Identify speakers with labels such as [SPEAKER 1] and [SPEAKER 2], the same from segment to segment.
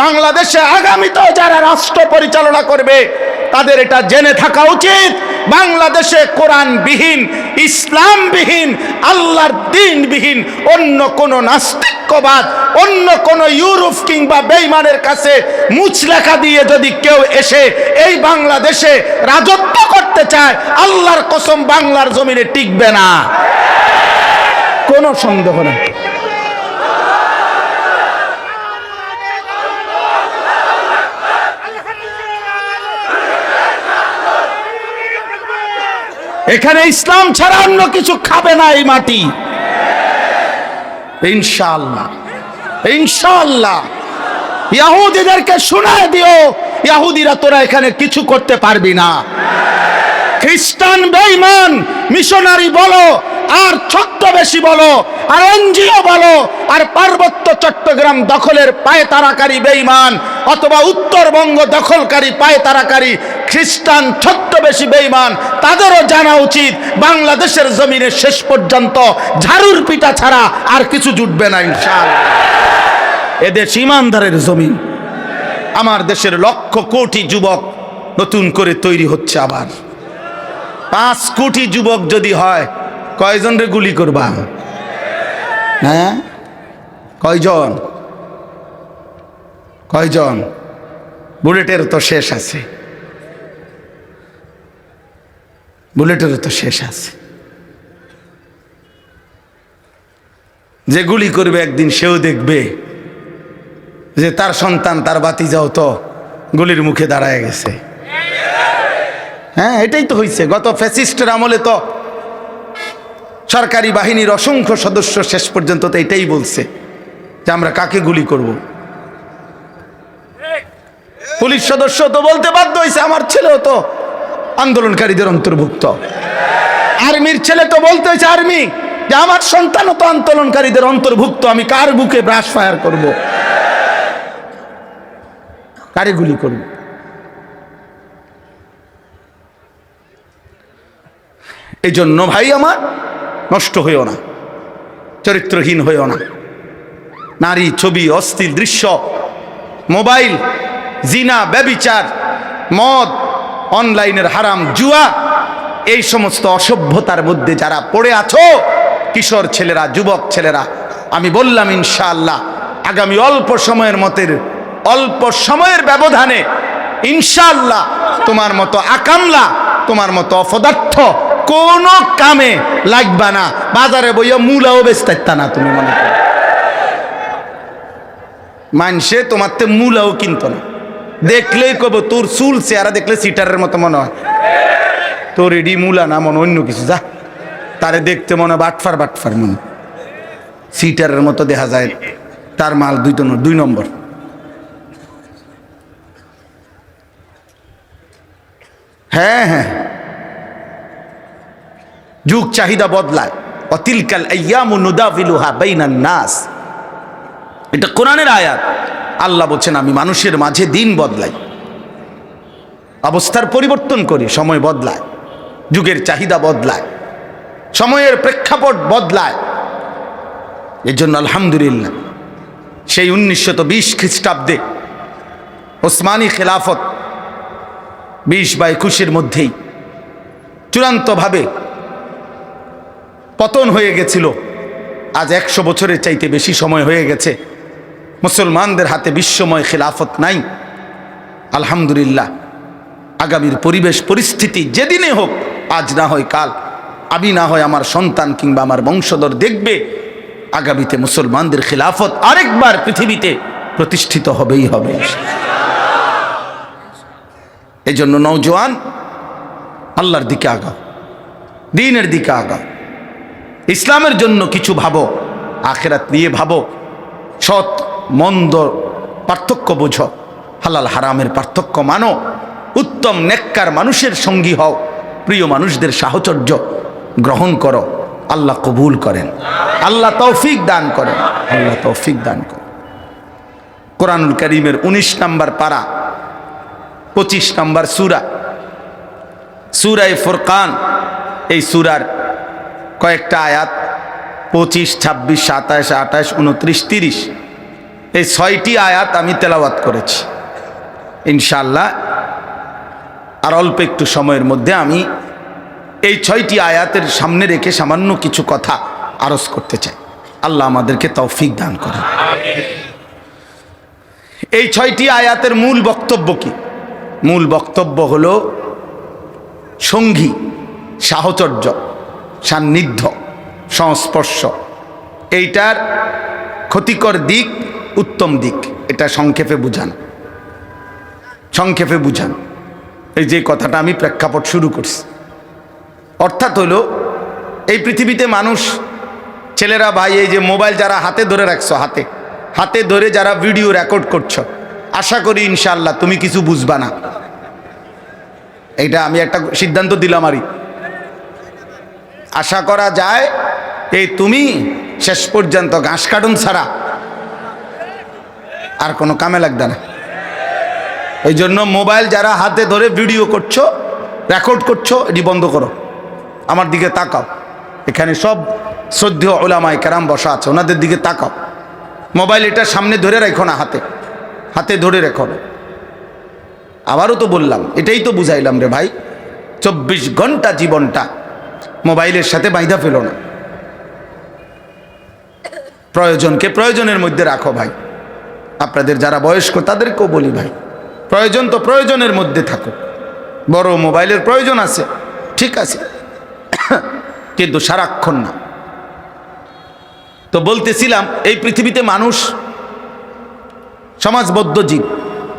[SPEAKER 1] বাংলাদেশে আগামীতেও যারা রাষ্ট্র পরিচালনা করবে তাদের এটা জেনে থাকা উচিত, বাংলাদেশে কোরআনবিহীন, ইসলামবিহীন, আল্লাহর দ্বীনবিহীন অন্য কোন নাস্তিক্যবাদ, অন্য কোন ইউরোপ কিংবা বেঈমানের কাছে মুচলেখা দিয়ে যদি কেউ এসে এই বাংলাদেশে রাজত্ব করতে চায়, আল্লাহর কসম বাংলার জমিনে টিকবে না, কোনো সন্দেহ নেই। এখানে ইসলাম ছাড়া অন্য কিছু খাবে না এই মাটি, ইনশাআল্লাহ ইনশাআল্লাহ। ইহুদিদেরকে শোনায় দিও, ইহুদিরা তোরা এখানে কিছু করতে পারবি না। খ্রিস্টান বেঈমান মিশনারি বলো, আর ছদ্মবেশী বলো, আর এনজিও বলো, আর পার্বত্য চট্টগ্রাম দখলের পায়তারাকারী বেঈমান অথবা উত্তরবঙ্গ দখলকারী পায়তারাকারী খ্রিস্টান ছদ্মবেশী বেঈমান, তাদেরও জানা উচিত বাংলাদেশের জমিনে শেষ পর্যন্ত ঝাড়ুর পিটা ছাড়া আর কিছু জুটবে না ইনশাআল্লাহ। এদেশ ইমানদারের জমিন। আমার দেশের লক্ষ কোটি যুবক নতুন করে তৈরি হচ্ছে আবার। 5 কোটি যুবক যদি হয়, কয়জন রে গুলি করবা? হ্যাঁ, কয়জন? কয়জন? বুলেটের তো শেষ আছে, বুলেটের তো শেষ আছে। যে গুলি করবে একদিন সেও দেখবে যে তার সন্তান, তার ভাতিজাও তো গুলির মুখে দাঁড়ায় গেছে। হ্যাঁ, এটাই তো হয়েছে। গত ফ্যাসিস্টের আমলে তো সরকারি বাহিনীর অসংখ্য সদস্য শেষ পর্যন্ত তো এটাই বলছে যে আমরা কাকে গুলি করব। পুলিশ সদস্য তো বলতে বাধ্য হয়েছে আমার ছেলেও তো আন্দোলনকারীদের অন্তর্ভুক্ত। আর্মির ছেলে তো বলতে হয়েছে আর্মি যে আমার সন্তানও তো আন্দোলনকারীদের অন্তর্ভুক্ত, আমি কার বুকে ব্রাশ ফায়ার করব, কারে গুলি করব? এই জন্য ভাই আমার, নষ্ট হইও না, চরিত্রহীন হইও না। নারী, ছবি, অশ্লীল দৃশ্য, মোবাইল, জিনা, ব্যভিচার, মদ, অনলাইনের হারাম, জুয়া, এই সমস্ত অসভ্যতার মধ্যে যারা পড়ে আছো, কিশোর ছেলেরা, যুবক ছেলেরা, আমি বললাম ইনশাআল্লাহ আগামী অল্প সময়ের ব্যবধানে ইনশাআল্লাহ তোমার মতো আকামলা, তোমার মতো অপদার্থ কোন কামে লাগবা না। বাজারে বইয়া মূলাও বেচতে না তুমি, মনে করো মানসে তোমার তে মূলাও কিনতো না। দেখলেই কব তোর চুল চেহারা দেখলে সিটারের মতো মনে হয়, তোর এডি মূলা না, মনে অন্য কিছু। যা, তারে দেখতে মনে বাটফার বাটফার মনে, সিটারের মতো দেখা যায়, তার মাল 2 নম্বর। হ্যাঁ হ্যাঁ, যুগ চাহিদা বদলায়। অতিলকাল আইয়ামু নুদাবিলুহা বাইনান নাস, এটা কোরআনের আয়াত। আল্লাহ বলছেন আমি মানুষের মাঝে দিন বদলাই, অবস্থার পরিবর্তন করি, সময় বদলায়, যুগের চাহিদা বদলায়, সময়ের প্রেক্ষাপট বদলায়। এর জন্য আলহামদুলিল্লাহ সেই 1920 খ্রিস্টাব্দে ওসমানী খেলাফত 20 বা 21-এর মধ্যেই চূড়ান্তভাবে পতন হয়ে গেছিল। আজ 100 বছরের চাইতে বেশি সময় হয়ে গেছে, মুসলমানদের হাতে বিশ্বময় খেলাফত নাই। আলহামদুলিল্লাহ আগামীর পরিবেশ পরিস্থিতি যেদিনে হোক, আজ না হয় কাল, আমি না হয় আমার সন্তান কিংবা আমার বংশধর দেখবে আগামীতে মুসলমানদের খেলাফত আরেকবার পৃথিবীতে প্রতিষ্ঠিত হবেই হবে। এই জন্য নওজোয়ান, আল্লাহর দিকে আগাও, দ্বীনের দিকে আগাও, ইসলামের জন্য কিছু ভাবো, আখিরাত নিয়ে ভাবো, সৎ মন্দ পার্থক্য বোঝো, হালাল হারামের পার্থক্য মানো, উত্তম নেককার মানুষের সঙ্গী হও, প্রিয় মানুষদের সাহচর্য গ্রহণ করো। আল্লাহ কবুল করেন, আল্লাহ তৌফিক দান করেন, আল্লাহ তৌফিক দান করেন। কোরআনুল কারীমের 19 নম্বর পারা, 25 নম্বর সূরা, সূরায়ে ফুরকান। এই সূরার কয়েকটা আয়াত 25, 26, 27, 28, 29, 30 এই 6টি আয়াত আমি তেলাওয়াত করেছি। ইনশাআল্লাহ আর অল্প একটু সময়ের মধ্যে আমি এই 6টি আয়াতের সামনে রেখে সামান্য কিছু কথা আরজ করতে চাই। আল্লাহ আমাদেরকে তৌফিক দান করেন। এই 6টি আয়াতের মূল বক্তব্য কি? মূল বক্তব্য হলো সঙ্গী, সাহচর্য, সান্নিধ্য, সংস্পর্শ, এইটার ক্ষতিকর দিক, উত্তম দিক, এটা সংক্ষেপে বুঝান। এই যে কথাটা আমি প্রেক্ষাপট শুরু করছি, অর্থাৎ হলো এই পৃথিবীতে মানুষ, ছেলেরা ভাই, এই যে মোবাইল যারা হাতে ধরে রাখছো, হাতে ধরে যারা ভিডিও রেকর্ড করছো, আশা করি ইনশাআল্লাহ তুমি কিছু বুঝবা না। এইটা আমি একটা সিদ্ধান্ত দিলাম। আশা করা যায় এই তুমি শেষ পর্যন্ত ঘাস কাটুন ছাড়া আর কোনো কামে লাগবে না। এই জন্য মোবাইল যারা হাতে ধরে ভিডিও করছো, রেকর্ড করছো, এটি বন্ধ করো। আমার দিকে তাকাও, এখানে সব শ্রদ্ধেয় উলামায়ে কেরাম বসা আছে, ওনাদের দিকে তাকাও। মোবাইল এটা সামনে ধরে রাখো না, হাতে ধরে রেখো না। আবারও তো বললাম, এটাই তো বুঝাইলাম রে ভাই, 24 ঘন্টা জীবনটা মোবাইলের সাথে বাইধা ফেলো না। প্রয়োজনকে প্রয়োজনের মধ্যে রাখো ভাই। আপনাদের যারা বয়স্ক তাদেরকেও বলি ভাই, প্রয়োজন তো প্রয়োজনের মধ্যে থাকো। বড় মোবাইলের প্রয়োজন আছে, ঠিক আছে, কিন্তু সারাক্ষণ না। তো বলতেছিলাম, এই পৃথিবীতে মানুষ সমাজবদ্ধ জীব।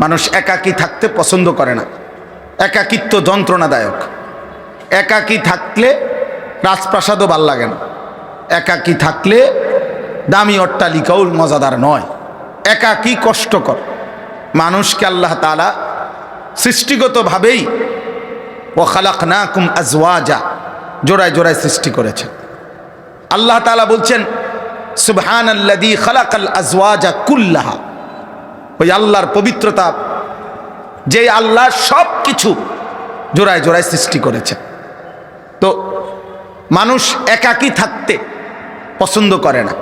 [SPEAKER 1] মানুষ একাকী থাকতে পছন্দ করে না। একাকিত্ব যন্ত্রণাদায়ক। একাকী থাকলে রাজপ্রাসাদও ভাল লাগে না। একাকী থাকলে দামি অট্টালিকাও মজাদার নয়। একাকী কষ্টকর। মানুষকে আল্লাহ তাআলা সৃষ্টিগতভাবেই ওয়া খালাকনাকুম আজওয়াজা, জোড়ায় জোড়ায় সৃষ্টি করেছেন। আল্লাহ তাআলা বলছেন সুবহানাল্লাযী খালাকাল আজওয়াজা কুল্লাহা। ওই আল্লাহর পবিত্রতা, যে আল্লাহ সব কিছু জোড়ায় জোড়ায় সৃষ্টি করেছে। তো মানুষ একাকী থাকতে পছন্দ করে না।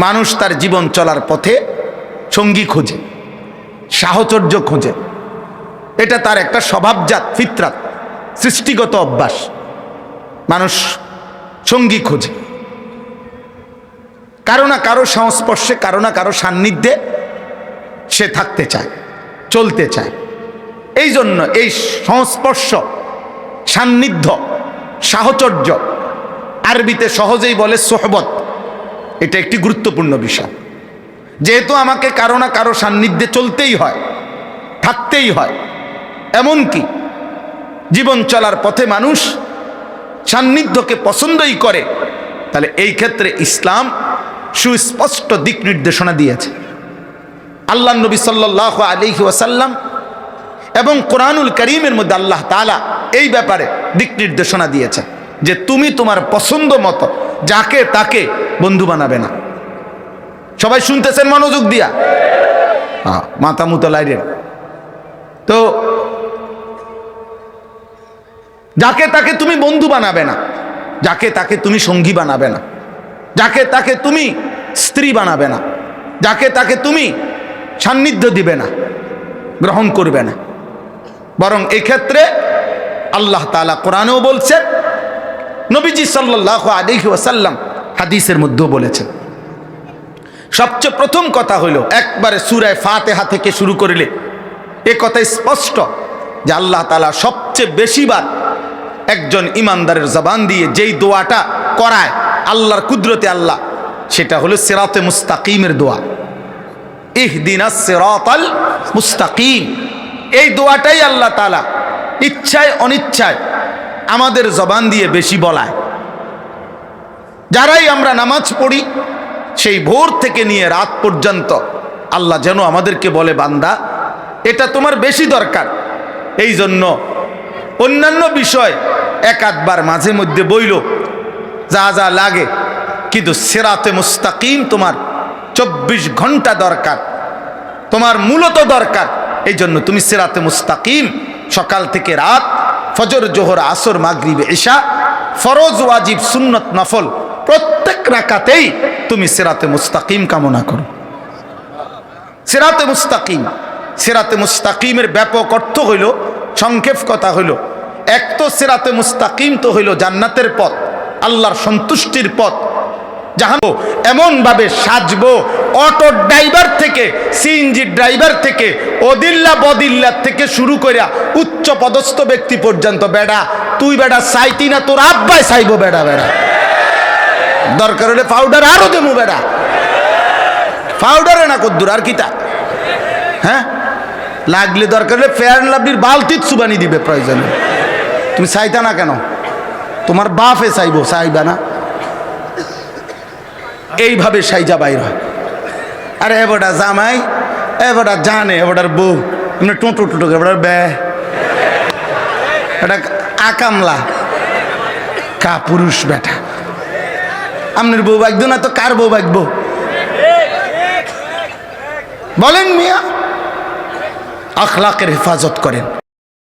[SPEAKER 1] মানুষ তার জীবন চলার পথে সঙ্গী খোঁজে, সাহচর্য খোঁজে। এটা তার একটা স্বভাবজাত ফিতরাত, সৃষ্টিগত অভ্যাস। মানুষ সঙ্গী খোঁজে, কারো না কারো সংস্পর্শে, কারো না কারো সান্নিধ্যে সে থাকতে চায়, চলতে চায়। এই জন্য এই সংস্পর্শ, সান্নিধ্য, সাহচর্য, আরবিতে সহজেই বলে সোহবত, এটা একটি গুরুত্বপূর্ণ বিষয়। যেহেতু আমাকে কারো না কারো সান্নিধ্যে চলতেই হয়, থাকতেই হয়, এমনকি জীবন চলার পথে মানুষ সান্নিধ্যকে পছন্দই করে, তাহলে এই ক্ষেত্রে ইসলাম সুস্পষ্ট দিক নির্দেশনা দিয়েছে। আল্লাহ নবী সাল্লাল্লাহু আলাইহি ওয়াসাল্লাম এবং কোরআনুল কারীমের মধ্যে আল্লাহ তাআলা এই ব্যাপারে দিক নির্দেশনা দিয়েছে যে তুমি তোমার পছন্দ মতো যাকে তাকে বন্ধু বানাবে না। সবাই শুনতেছেন মনোযোগ দিয়া? মাথা মুতো লাইরেন। তো যাকে তাকে তুমি বন্ধু বানাবে না, যাকে তাকে তুমি সঙ্গী বানাবে না, যাকে তাকে তুমি স্ত্রী বানাবে না, যাকে তাকে তুমি সান্নিধ্য দিবে না, গ্রহণ করবে না। বরং এক্ষেত্রে আল্লাহ তাআলা কোরআনেও বলছেন, নবীজি সাল্লাল্লাহু আলাইহি ওয়াসাল্লাম হাদিসের মধ্যেও বলেছেন। সবচেয়ে প্রথম কথা হইল, একবারে সূরা ফাতিহা থেকে শুরু করলে এ কথা স্পষ্ট যে আল্লাহ তাআলা সবচেয়ে বেশিবার একজন ইমানদারের জবান দিয়ে যেই দোয়াটা করায় আল্লাহর কুদরতে আল্লাহ, সেটা হলো সিরাতে মুস্তাকিমের দোয়া। ইহদিনাস সিরাতাল মুস্তাকিম। এই দোয়াটাই আল্লাহ তাআলা ইচ্ছায় অনিচ্ছায় আমাদের জবান দিয়ে বেশি বলায়। যারাই আমরা নামাজ পড়ি, সেই ভোর থেকে নিয়ে রাত পর্যন্ত আল্লাহ যেন আমাদেরকে বলে, বান্দা এটা তোমার বেশি দরকার। এই জন্য অন্যান্য বিষয় এক আধবার মাঝে মধ্যে বইল যা যা লাগে, কিন্তু সিরাতে মুস্তাকিম তোমার 24 ঘন্টা দরকার, তোমার মূলত দরকার। এই জন্য তুমি সিরাতে মুস্তাকিম সকাল থেকে রাত, ফজর, জোহর, আসর, মাগরিব, ইশা, ফরজ, ওয়াজিব, সুন্নত, নফল প্রত্যেক রাকাতেই তুমি সিরাতে মুস্তাকিম কামনা করো। সিরাতে মুস্তাকিম। সিরাতে মুস্তাকিমের ব্যাপক অর্থ হইল, সংক্ষেপ কথা হইল, এক তো সিরাতে মুস্তাকিম তো হইল জান্নাতের পথ, আল্লাহর সন্তুষ্টির পথ। জাহান এমন ভাবে সাজবো, অটো ড্রাইভার থেকে, সিএনজি ড্রাইভার থেকে, অদিল্লা বদিল্লা থেকে শুরু করিয়া উচ্চ পদস্থ ব্যক্তি পর্যন্ত, বেড়া তুই বেড়া চাইতি না, তোর আব্বাই চাইবো বেড়া, বেড়া দরকার হলে পাউডার আরো দেবো বেড়া, পাউডারে না কদ্দুর আর কিতা, হ্যাঁ লাগলে দরকার হলে ফেয়ার অ্যান্ড লাভলির বালতির সুবানি দিবে প্রয়োজনে। তুমি চাইতা না কেন? তোমার বাপে চাইবো, চাইবা না? এইভাবে সাইজা বাইর হয়। আরে এবারটা জামাই, এবারটা জানে, এবারটার বউ এমনি টোটো টোটো, এবারটার বে, এটা আকামলা কা পুরুষ বেটা। আপনার বউ বাগতো না তো কার বউ বাগবো বলেন মিয়া? আখলাকের হেফাজত করেন।